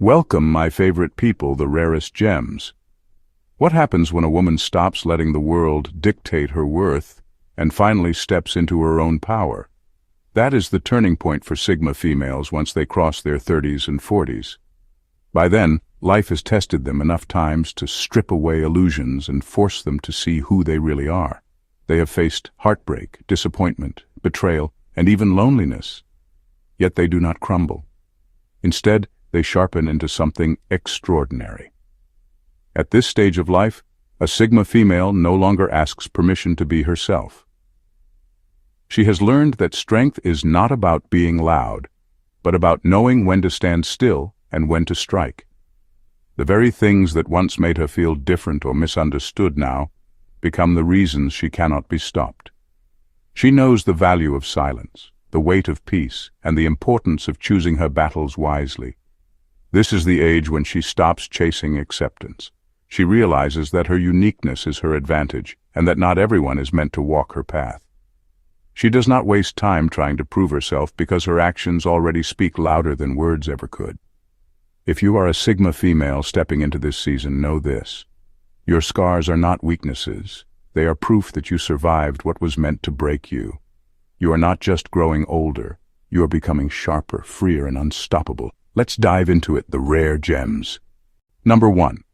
Welcome, my favorite people, the rarest gems. What happens when a woman stops letting the world dictate her worth and finally steps into her own power? That is the turning point for Sigma females once they cross their 30s and 40s. By then, life has tested them enough times to strip away illusions and force them to see who they really are. They have faced heartbreak, disappointment, betrayal, and even loneliness. Yet they do not crumble. Instead, they sharpen into something extraordinary. At this stage of life, a Sigma female no longer asks permission to be herself. She has learned that strength is not about being loud, but about knowing when to stand still and when to strike. The very things that once made her feel different or misunderstood now become the reasons she cannot be stopped. She knows the value of silence, the weight of peace, and the importance of choosing her battles wisely. This is the age when she stops chasing acceptance. She realizes that her uniqueness is her advantage and that not everyone is meant to walk her path. She does not waste time trying to prove herself because her actions already speak louder than words ever could. If you are a Sigma female stepping into this season, know this. Your scars are not weaknesses. They are proof that you survived what was meant to break you. You are not just growing older. You are becoming sharper, freer, and unstoppable. Let's dive into it, the rare gems. Number 1.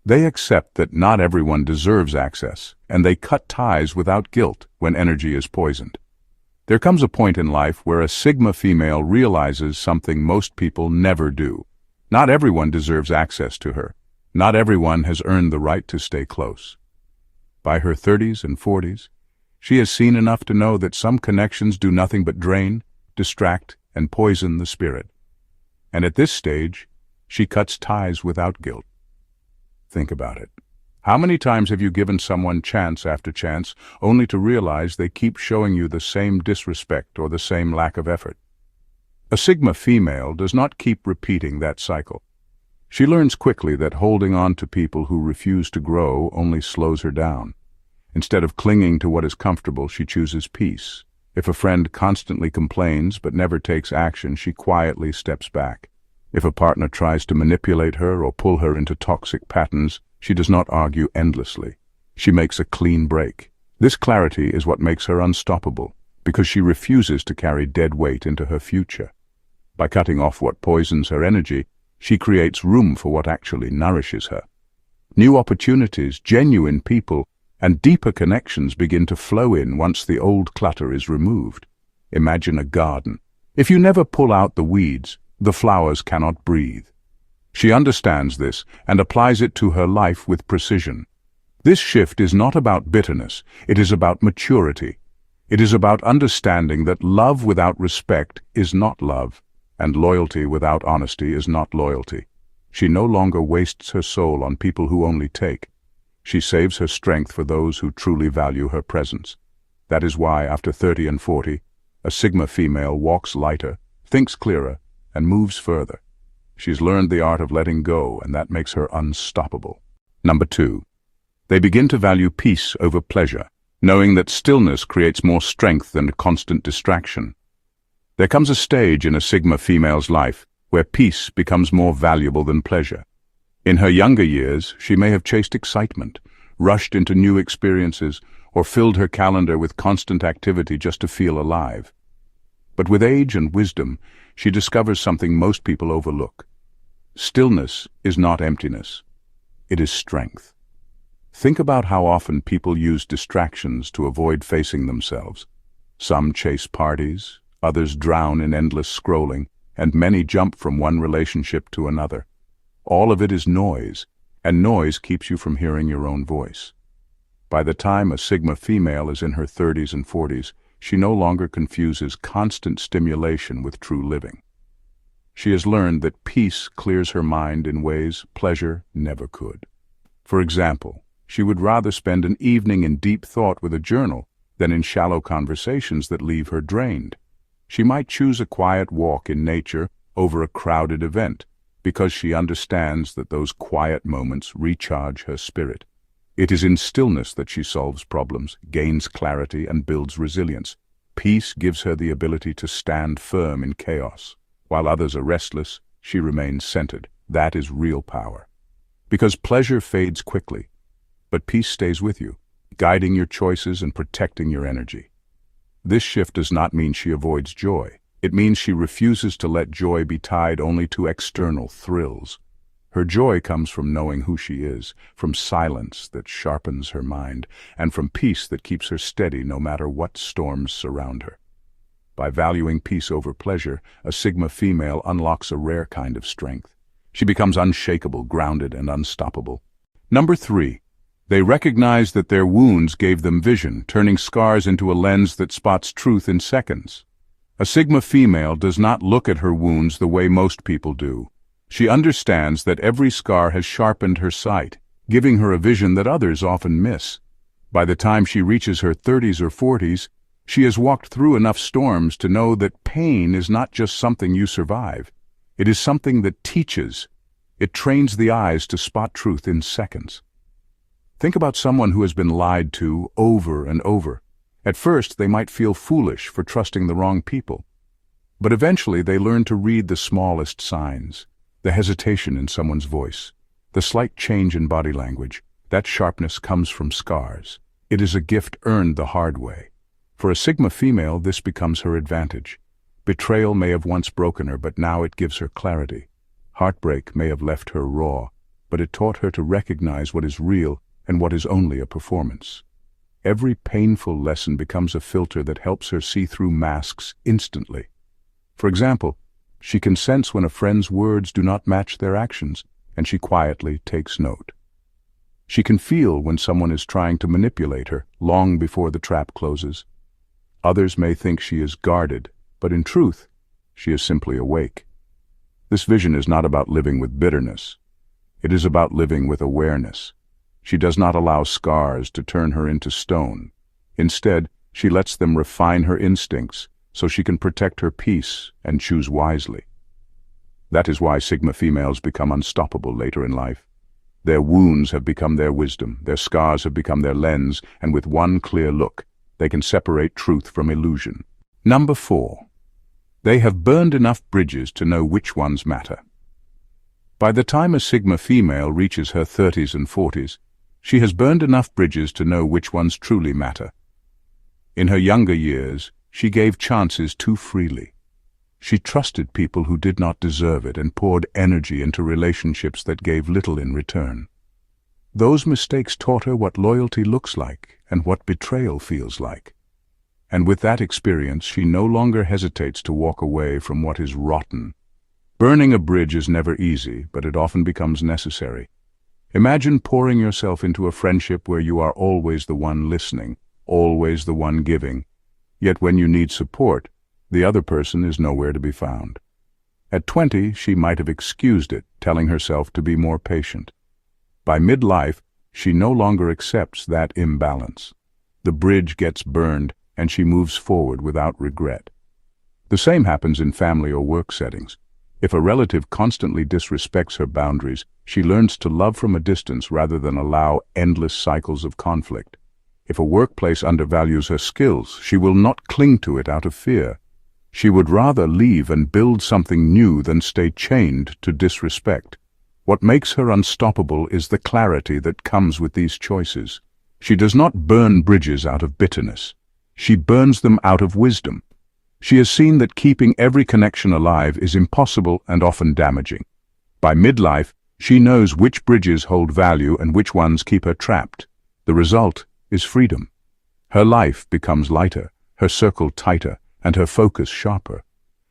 They accept that not everyone deserves access, and they cut ties without guilt when energy is poisoned. There comes a point in life where a Sigma female realizes something most people never do. Not everyone deserves access to her. Not everyone has earned the right to stay close. By her 30s and 40s, she has seen enough to know that some connections do nothing but drain, distract, and poison the spirit. And at this stage, she cuts ties without guilt. Think about it. How many times have you given someone chance after chance, only to realize they keep showing you the same disrespect or the same lack of effort? A Sigma female does not keep repeating that cycle. She learns quickly that holding on to people who refuse to grow only slows her down. Instead of clinging to what is comfortable, she chooses peace. If a friend constantly complains but never takes action, she quietly steps back. If a partner tries to manipulate her or pull her into toxic patterns, she does not argue endlessly. She makes a clean break. This clarity is what makes her unstoppable, because she refuses to carry dead weight into her future. By cutting off what poisons her energy, she creates room for what actually nourishes her. New opportunities, genuine people, and deeper connections begin to flow in once the old clutter is removed. Imagine a garden. If you never pull out the weeds, the flowers cannot breathe. She understands this and applies it to her life with precision. This shift is not about bitterness, it is about maturity. It is about understanding that love without respect is not love, and loyalty without honesty is not loyalty. She no longer wastes her soul on people who only take. She saves her strength for those who truly value her presence. That is why, after 30 and 40, a Sigma female walks lighter, thinks clearer, and moves further. She's learned the art of letting go, and that makes her unstoppable. Number 2. They begin to value peace over pleasure, knowing that stillness creates more strength than constant distraction. There comes a stage in a Sigma female's life where peace becomes more valuable than pleasure. In her younger years, she may have chased excitement, rushed into new experiences, or filled her calendar with constant activity just to feel alive. But with age and wisdom, she discovers something most people overlook. Stillness is not emptiness. It is strength. Think about how often people use distractions to avoid facing themselves. Some chase parties, others drown in endless scrolling, and many jump from one relationship to another. All of it is noise, and noise keeps you from hearing your own voice. By the time a Sigma female is in her 30s and 40s, she no longer confuses constant stimulation with true living. She has learned that peace clears her mind in ways pleasure never could. For example, she would rather spend an evening in deep thought with a journal than in shallow conversations that leave her drained. She might choose a quiet walk in nature over a crowded event, because she understands that those quiet moments recharge her spirit. It is in stillness that she solves problems, gains clarity, and builds resilience. Peace gives her the ability to stand firm in chaos. While others are restless, she remains centered. That is real power. Because pleasure fades quickly, but peace stays with you, guiding your choices and protecting your energy. This shift does not mean she avoids joy. It means she refuses to let joy be tied only to external thrills. Her joy comes from knowing who she is, from silence that sharpens her mind, and from peace that keeps her steady no matter what storms surround her. By valuing peace over pleasure, a Sigma female unlocks a rare kind of strength. She becomes unshakable, grounded, and unstoppable. Number 3. They recognize that their wounds gave them vision, turning scars into a lens that spots truth in seconds. A Sigma female does not look at her wounds the way most people do. She understands that every scar has sharpened her sight, giving her a vision that others often miss. By the time she reaches her 30s or 40s, she has walked through enough storms to know that pain is not just something you survive. It is something that teaches. It trains the eyes to spot truth in seconds. Think about someone who has been lied to over and over. At first, they might feel foolish for trusting the wrong people. But eventually, they learn to read the smallest signs, the hesitation in someone's voice, the slight change in body language. That sharpness comes from scars. It is a gift earned the hard way. For a Sigma female, this becomes her advantage. Betrayal may have once broken her, but now it gives her clarity. Heartbreak may have left her raw, but it taught her to recognize what is real and what is only a performance. Every painful lesson becomes a filter that helps her see through masks instantly. For example, she can sense when a friend's words do not match their actions, and she quietly takes note. She can feel when someone is trying to manipulate her, long before the trap closes. Others may think she is guarded, but in truth, she is simply awake. This vision is not about living with bitterness. It is about living with awareness. She does not allow scars to turn her into stone. Instead, she lets them refine her instincts so she can protect her peace and choose wisely. That is why Sigma females become unstoppable later in life. Their wounds have become their wisdom, their scars have become their lens, and with one clear look, they can separate truth from illusion. Number 4. They have burned enough bridges to know which ones matter. By the time a Sigma female reaches her 30s and 40s, she has burned enough bridges to know which ones truly matter. In her younger years, she gave chances too freely. She trusted people who did not deserve it and poured energy into relationships that gave little in return. Those mistakes taught her what loyalty looks like and what betrayal feels like. And with that experience, she no longer hesitates to walk away from what is rotten. Burning a bridge is never easy, but it often becomes necessary. Imagine pouring yourself into a friendship where you are always the one listening, always the one giving. Yet when you need support, the other person is nowhere to be found. At 20, she might have excused it, telling herself to be more patient. By midlife, she no longer accepts that imbalance. The bridge gets burned, and she moves forward without regret. The same happens in family or work settings. If a relative constantly disrespects her boundaries, she learns to love from a distance rather than allow endless cycles of conflict. If a workplace undervalues her skills, she will not cling to it out of fear. She would rather leave and build something new than stay chained to disrespect. What makes her unstoppable is the clarity that comes with these choices. She does not burn bridges out of bitterness. She burns them out of wisdom. She has seen that keeping every connection alive is impossible and often damaging. By midlife, she knows which bridges hold value and which ones keep her trapped. The result is freedom. Her life becomes lighter, her circle tighter, and her focus sharper.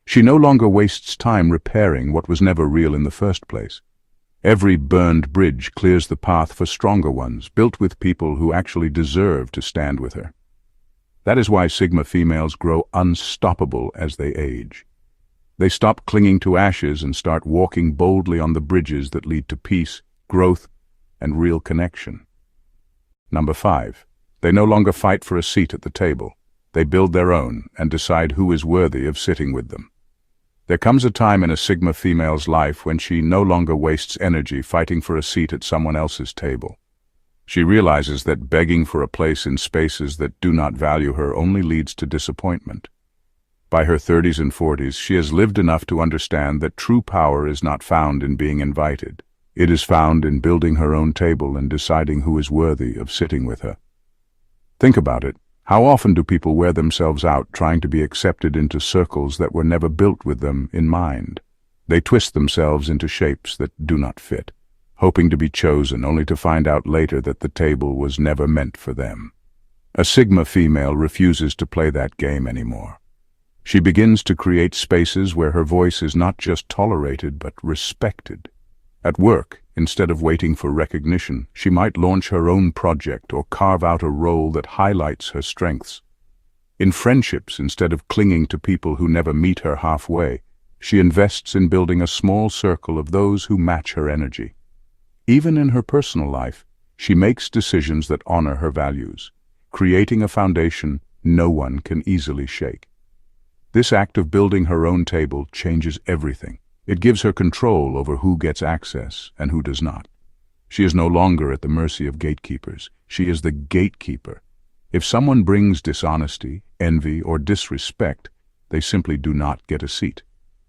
She no longer wastes time repairing what was never real in the first place. Every burned bridge clears the path for stronger ones, built with people who actually deserve to stand with her. That is why Sigma females grow unstoppable as they age. They stop clinging to ashes and start walking boldly on the bridges that lead to peace, growth, and real connection. Number 5. They no longer fight for a seat at the table. They build their own and decide who is worthy of sitting with them. There comes a time in a Sigma female's life when she no longer wastes energy fighting for a seat at someone else's table. She realizes that begging for a place in spaces that do not value her only leads to disappointment. By her 30s and 40s, she has lived enough to understand that true power is not found in being invited. It is found in building her own table and deciding who is worthy of sitting with her. Think about it. How often do people wear themselves out trying to be accepted into circles that were never built with them in mind? They twist themselves into shapes that do not fit, hoping to be chosen only to find out later that the table was never meant for them. A Sigma female refuses to play that game anymore. She begins to create spaces where her voice is not just tolerated but respected. At work, instead of waiting for recognition, she might launch her own project or carve out a role that highlights her strengths. In friendships, instead of clinging to people who never meet her halfway, she invests in building a small circle of those who match her energy. Even in her personal life, she makes decisions that honor her values, creating a foundation no one can easily shake. This act of building her own table changes everything. It gives her control over who gets access and who does not. She is no longer at the mercy of gatekeepers. She is the gatekeeper. If someone brings dishonesty, envy, or disrespect, they simply do not get a seat.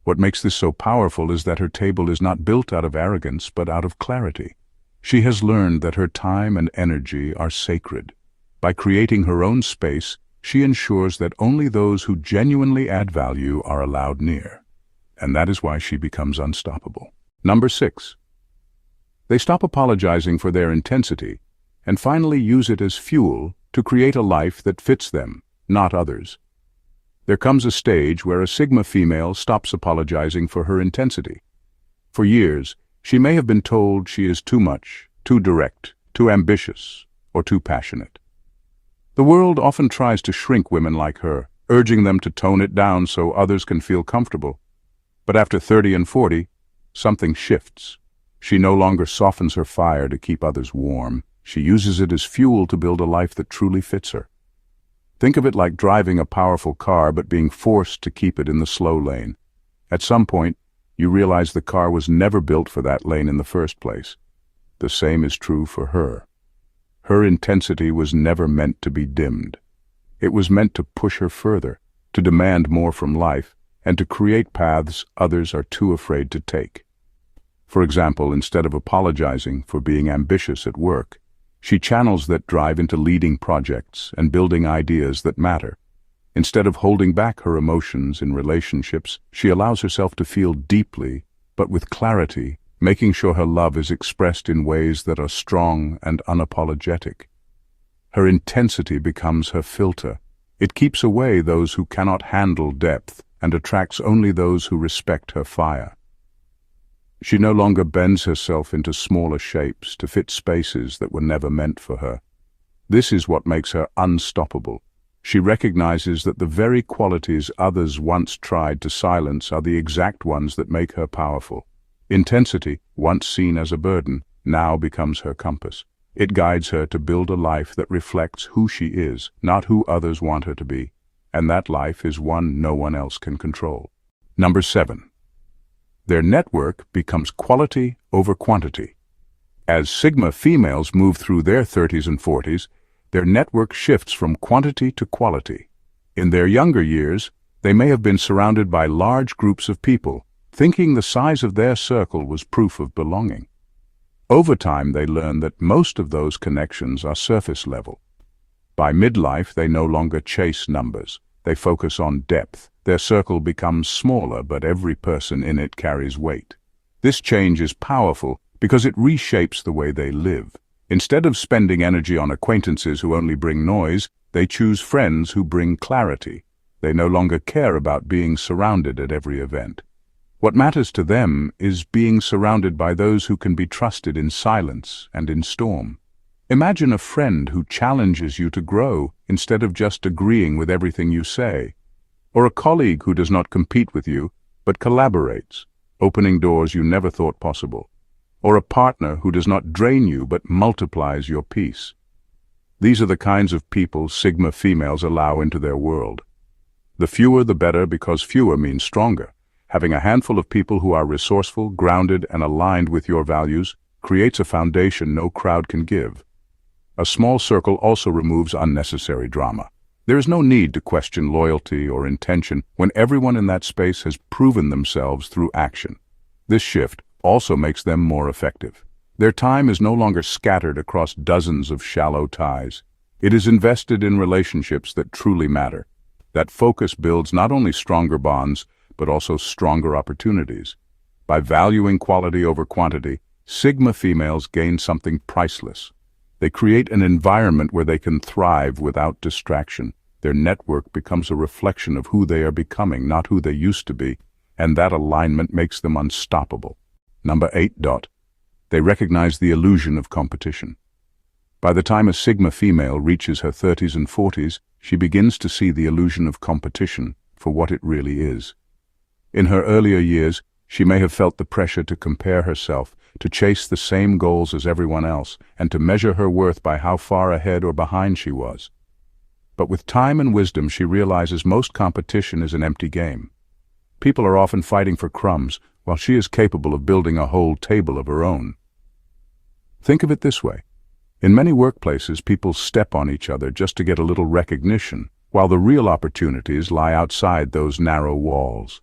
What makes this so powerful is that her table is not built out of arrogance but out of clarity. She has learned that her time and energy are sacred. By creating her own space, she ensures that only those who genuinely add value are allowed near. And that is why she becomes unstoppable. Number 6. They stop apologizing for their intensity and finally use it as fuel to create a life that fits them, not others. There comes a stage where a Sigma female stops apologizing for her intensity. For years, she may have been told she is too much, too direct, too ambitious, or too passionate. The world often tries to shrink women like her, urging them to tone it down so others can feel comfortable. But after 30 and 40, something shifts. She no longer softens her fire to keep others warm. She uses it as fuel to build a life that truly fits her. Think of it like driving a powerful car but being forced to keep it in the slow lane. At some point, you realize the car was never built for that lane in the first place. The same is true for her. Her intensity was never meant to be dimmed. It was meant to push her further, to demand more from life, and to create paths others are too afraid to take. For example, instead of apologizing for being ambitious at work, she channels that drive into leading projects and building ideas that matter. Instead of holding back her emotions in relationships, she allows herself to feel deeply, but with clarity, making sure her love is expressed in ways that are strong and unapologetic. Her intensity becomes her filter. It keeps away those who cannot handle depth and attracts only those who respect her fire. She no longer bends herself into smaller shapes to fit spaces that were never meant for her. This is what makes her unstoppable. She recognizes that the very qualities others once tried to silence are the exact ones that make her powerful. Intensity, once seen as a burden, now becomes her compass. It guides her to build a life that reflects who she is, not who others want her to be. And that life is one no one else can control. Number 7. Their network becomes quality over quantity. As Sigma females move through their 30s and 40s, their network shifts from quantity to quality. In their younger years, they may have been surrounded by large groups of people, thinking the size of their circle was proof of belonging. Over time, they learn that most of those connections are surface level. By midlife, they no longer chase numbers. They focus on depth. Their circle becomes smaller, but every person in it carries weight. This change is powerful because it reshapes the way they live. Instead of spending energy on acquaintances who only bring noise, they choose friends who bring clarity. They no longer care about being surrounded at every event. What matters to them is being surrounded by those who can be trusted in silence and in storm. Imagine a friend who challenges you to grow instead of just agreeing with everything you say, or a colleague who does not compete with you but collaborates, opening doors you never thought possible, or a partner who does not drain you but multiplies your peace. These are the kinds of people Sigma females allow into their world. The fewer the better, because fewer means stronger. Having a handful of people who are resourceful, grounded, and aligned with your values creates a foundation no crowd can give. A small circle also removes unnecessary drama. There is no need to question loyalty or intention when everyone in that space has proven themselves through action. This shift also makes them more effective. Their time is no longer scattered across dozens of shallow ties. It is invested in relationships that truly matter. That focus builds not only stronger bonds, but also stronger opportunities. By valuing quality over quantity, Sigma females gain something priceless. They create an environment where they can thrive without distraction. Their network becomes a reflection of who they are becoming, not who they used to be, and that alignment makes them unstoppable. Number 8. They recognize the illusion of competition. By the time a Sigma female reaches her 30s and 40s, she begins to see the illusion of competition for what it really is. In her earlier years, she may have felt the pressure to compare herself, to chase the same goals as everyone else, and to measure her worth by how far ahead or behind she was. But with time and wisdom, she realizes most competition is an empty game. People are often fighting for crumbs, while she is capable of building a whole table of her own. Think of it this way. In many workplaces, people step on each other just to get a little recognition, while the real opportunities lie outside those narrow walls.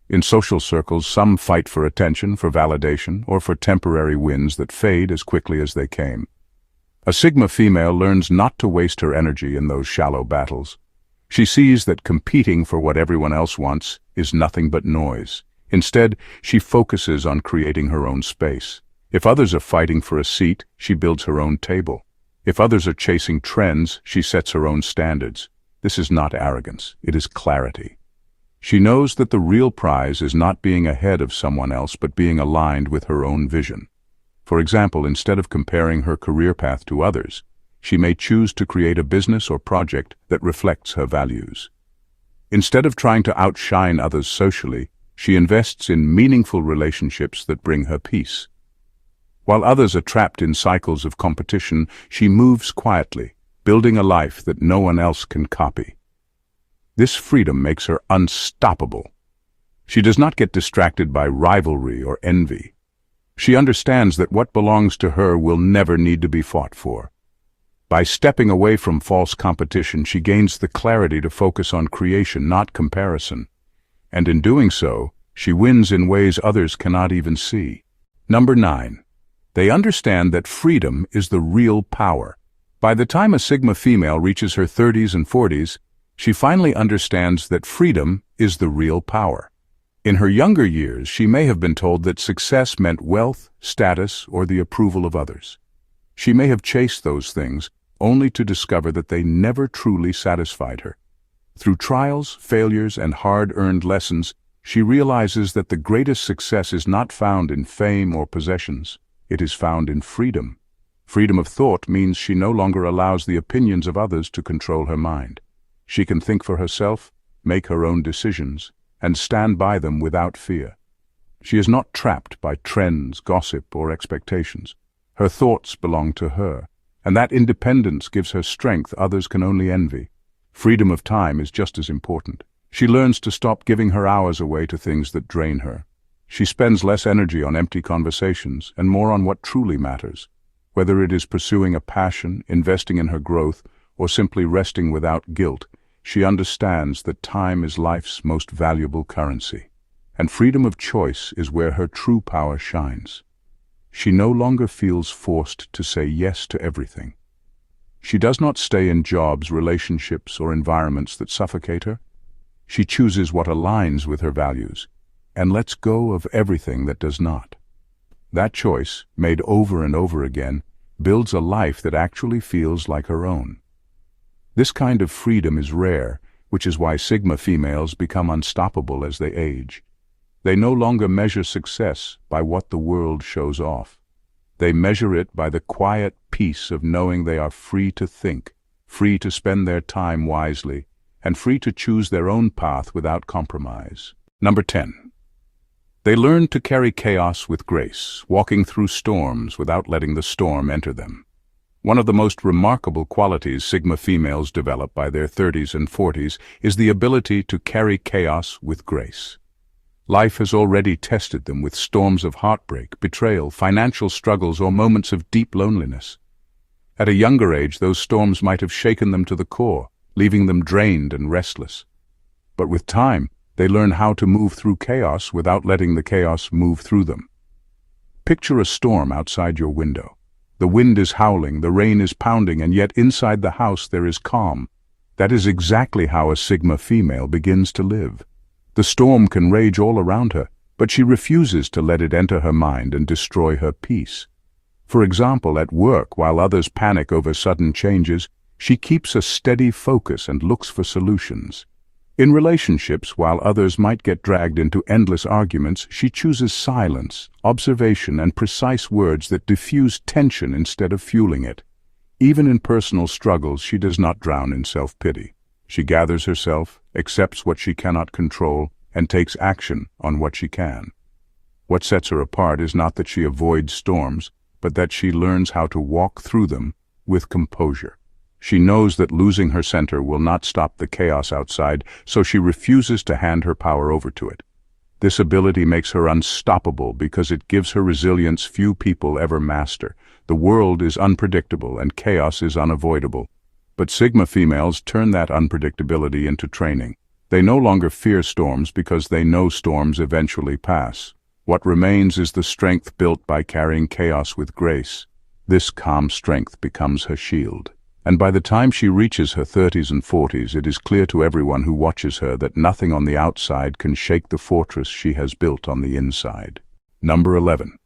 In social circles, some fight for attention, for validation, or for temporary wins that fade as quickly as they came. A Sigma female learns not to waste her energy in those shallow battles. She sees that competing for what everyone else wants is nothing but noise. Instead, she focuses on creating her own space. If others are fighting for a seat, she builds her own table. If others are chasing trends, she sets her own standards. This is not arrogance, it is clarity. She knows that the real prize is not being ahead of someone else, but being aligned with her own vision. For example, instead of comparing her career path to others, she may choose to create a business or project that reflects her values. Instead of trying to outshine others socially, she invests in meaningful relationships that bring her peace. While others are trapped in cycles of competition, she moves quietly, building a life that no one else can copy. This freedom makes her unstoppable. She does not get distracted by rivalry or envy. She understands that what belongs to her will never need to be fought for. By stepping away from false competition, she gains the clarity to focus on creation, not comparison. And in doing so, she wins in ways others cannot even see. Number 9. They understand that freedom is the real power. By the time a Sigma female reaches her 30s and 40s, she finally understands that freedom is the real power. In her younger years, she may have been told that success meant wealth, status, or the approval of others. She may have chased those things, only to discover that they never truly satisfied her. Through trials, failures, and hard-earned lessons, she realizes that the greatest success is not found in fame or possessions. It is found in freedom. Freedom of thought means she no longer allows the opinions of others to control her mind. She can think for herself, make her own decisions, and stand by them without fear. She is not trapped by trends, gossip, or expectations. Her thoughts belong to her, and that independence gives her strength others can only envy. Freedom of time is just as important. She learns to stop giving her hours away to things that drain her. She spends less energy on empty conversations and more on what truly matters. Whether it is pursuing a passion, investing in her growth, or simply resting without guilt, she understands that time is life's most valuable currency, and freedom of choice is where her true power shines. She no longer feels forced to say yes to everything. She does not stay in jobs, relationships, or environments that suffocate her. She chooses what aligns with her values, and lets go of everything that does not. That choice, made over and over again, builds a life that actually feels like her own. This kind of freedom is rare, which is why Sigma females become unstoppable as they age. They no longer measure success by what the world shows off. They measure it by the quiet peace of knowing they are free to think, free to spend their time wisely, and free to choose their own path without compromise. Number 10. They learn to carry chaos with grace, walking through storms without letting the storm enter them. One of the most remarkable qualities Sigma females develop by their 30s and 40s is the ability to carry chaos with grace. Life has already tested them with storms of heartbreak, betrayal, financial struggles, or moments of deep loneliness. At a younger age, those storms might have shaken them to the core, leaving them drained and restless. But with time, they learn how to move through chaos without letting the chaos move through them. Picture a storm outside your window. The wind is howling, the rain is pounding, and yet inside the house there is calm. That is exactly how a Sigma female begins to live. The storm can rage all around her, but she refuses to let it enter her mind and destroy her peace. For example, at work, while others panic over sudden changes, she keeps a steady focus and looks for solutions. In relationships, while others might get dragged into endless arguments, she chooses silence, observation, and precise words that diffuse tension instead of fueling it. Even in personal struggles, she does not drown in self-pity. She gathers herself, accepts what she cannot control, and takes action on what she can. What sets her apart is not that she avoids storms, but that she learns how to walk through them with composure. She knows that losing her center will not stop the chaos outside, so she refuses to hand her power over to it. This ability makes her unstoppable because it gives her resilience few people ever master. The world is unpredictable and chaos is unavoidable. But Sigma females turn that unpredictability into training. They no longer fear storms because they know storms eventually pass. What remains is the strength built by carrying chaos with grace. This calm strength becomes her shield. And by the time she reaches her 30s and 40s, it is clear to everyone who watches her that nothing on the outside can shake the fortress she has built on the inside. Number 11.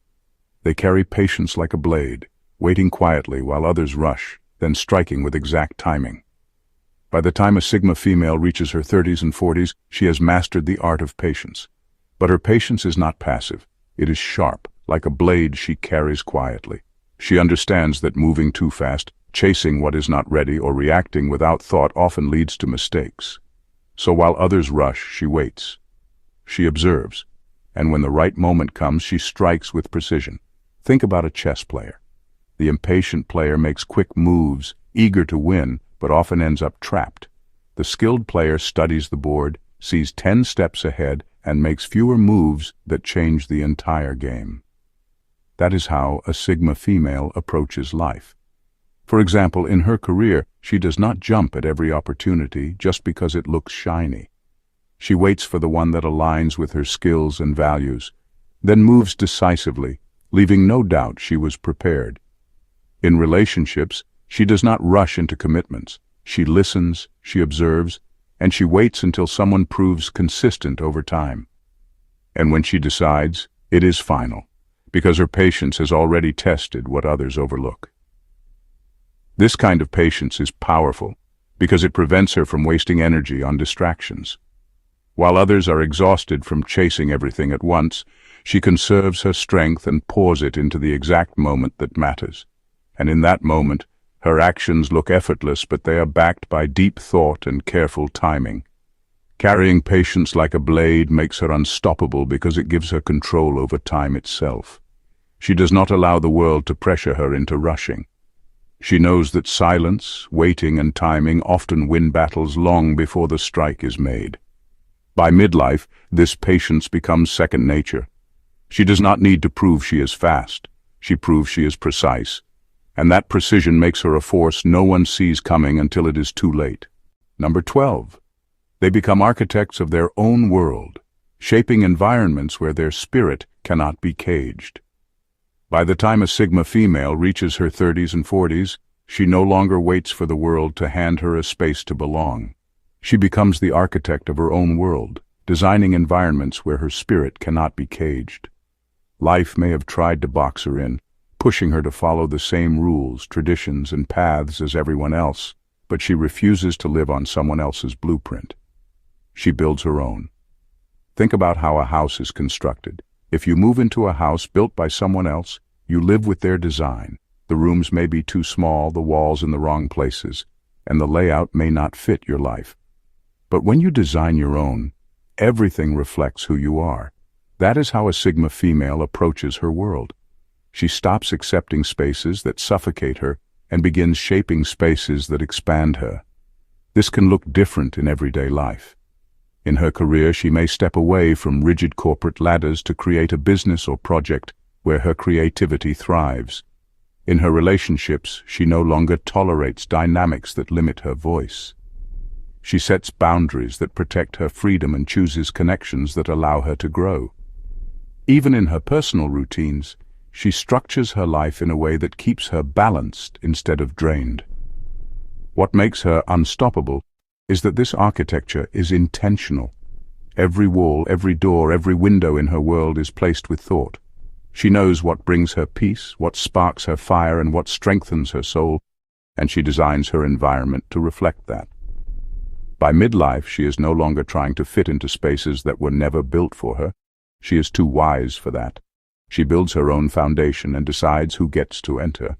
They carry patience like a blade, waiting quietly while others rush, then striking with exact timing. By the time a Sigma female reaches her 30s and 40s, she has mastered the art of patience. But her patience is not passive. It is sharp, like a blade she carries quietly. She understands that moving too fast, chasing what is not ready, or reacting without thought often leads to mistakes. So while others rush, she waits. She observes, and when the right moment comes, she strikes with precision. Think about a chess player. The impatient player makes quick moves, eager to win, but often ends up trapped. The skilled player studies the board, sees 10 steps ahead, and makes fewer moves that change the entire game. That is how a Sigma female approaches life. For example, in her career, she does not jump at every opportunity just because it looks shiny. She waits for the one that aligns with her skills and values, then moves decisively, leaving no doubt she was prepared. In relationships, she does not rush into commitments. She listens, she observes, and she waits until someone proves consistent over time. And when she decides, it is final, because her patience has already tested what others overlook. This kind of patience is powerful because it prevents her from wasting energy on distractions. While others are exhausted from chasing everything at once, she conserves her strength and pours it into the exact moment that matters. And in that moment, her actions look effortless, but they are backed by deep thought and careful timing. Carrying patience like a blade makes her unstoppable because it gives her control over time itself. She does not allow the world to pressure her into rushing. She knows that silence, waiting, and timing often win battles long before the strike is made. By midlife, this patience becomes second nature. She does not need to prove she is fast. She proves she is precise. And that precision makes her a force no one sees coming until it is too late. Number 12. They become architects of their own world, shaping environments where their spirit cannot be caged. By the time a Sigma female reaches her 30s and 40s, she no longer waits for the world to hand her a space to belong. She becomes the architect of her own world, designing environments where her spirit cannot be caged. Life may have tried to box her in, pushing her to follow the same rules, traditions, and paths as everyone else, but she refuses to live on someone else's blueprint. She builds her own. Think about how a house is constructed. If you move into a house built by someone else, you live with their design. The rooms may be too small, the walls in the wrong places, and the layout may not fit your life. But when you design your own, everything reflects who you are. That is how a Sigma female approaches her world. She stops accepting spaces that suffocate her and begins shaping spaces that expand her. This can look different in everyday life. In her career, she may step away from rigid corporate ladders to create a business or project where her creativity thrives. In her relationships, she no longer tolerates dynamics that limit her voice. She sets boundaries that protect her freedom and chooses connections that allow her to grow. Even in her personal routines, she structures her life in a way that keeps her balanced instead of drained. What makes her unstoppable is that this architecture is intentional. Every wall, every door, every window in her world is placed with thought. She knows what brings her peace, what sparks her fire, and what strengthens her soul, and she designs her environment to reflect that. By midlife, she is no longer trying to fit into spaces that were never built for her. She is too wise for that. She builds her own foundation and decides who gets to enter.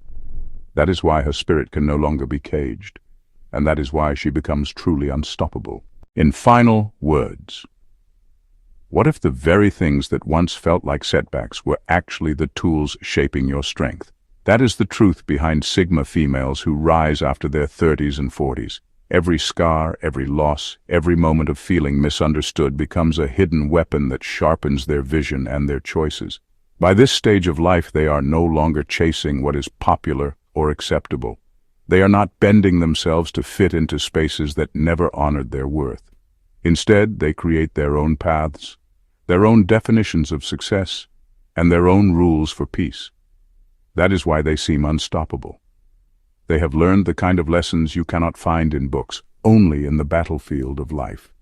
That is why her spirit can no longer be caged, and that is why she becomes truly unstoppable. In final words, what if the very things that once felt like setbacks were actually the tools shaping your strength? That is the truth behind Sigma females who rise after their 30s and 40s. Every scar, every loss, every moment of feeling misunderstood becomes a hidden weapon that sharpens their vision and their choices. By this stage of life, they are no longer chasing what is popular or acceptable. They are not bending themselves to fit into spaces that never honored their worth. Instead, they create their own paths, their own definitions of success, and their own rules for peace. That is why they seem unstoppable. They have learned the kind of lessons you cannot find in books, only in the battlefield of life.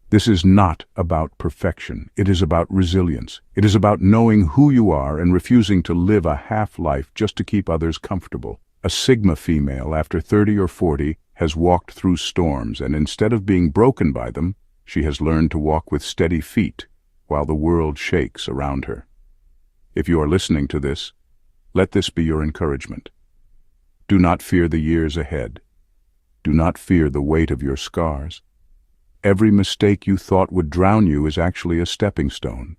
This is not about perfection. It is about resilience. It is about knowing who you are and refusing to live a half-life just to keep others comfortable. A Sigma female after 30 or 40 has walked through storms, and instead of being broken by them, she has learned to walk with steady feet while the world shakes around her. If you are listening to this, let this be your encouragement. Do not fear the years ahead. Do not fear the weight of your scars. Every mistake you thought would drown you is actually a stepping stone.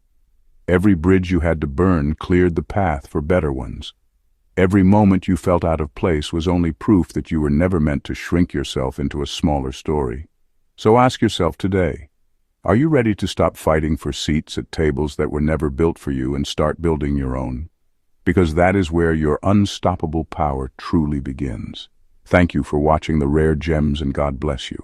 Every bridge you had to burn cleared the path for better ones. Every moment you felt out of place was only proof that you were never meant to shrink yourself into a smaller story. So ask yourself today, are you ready to stop fighting for seats at tables that were never built for you and start building your own? Because that is where your unstoppable power truly begins. Thank you for watching The Rare Gems, and God bless you.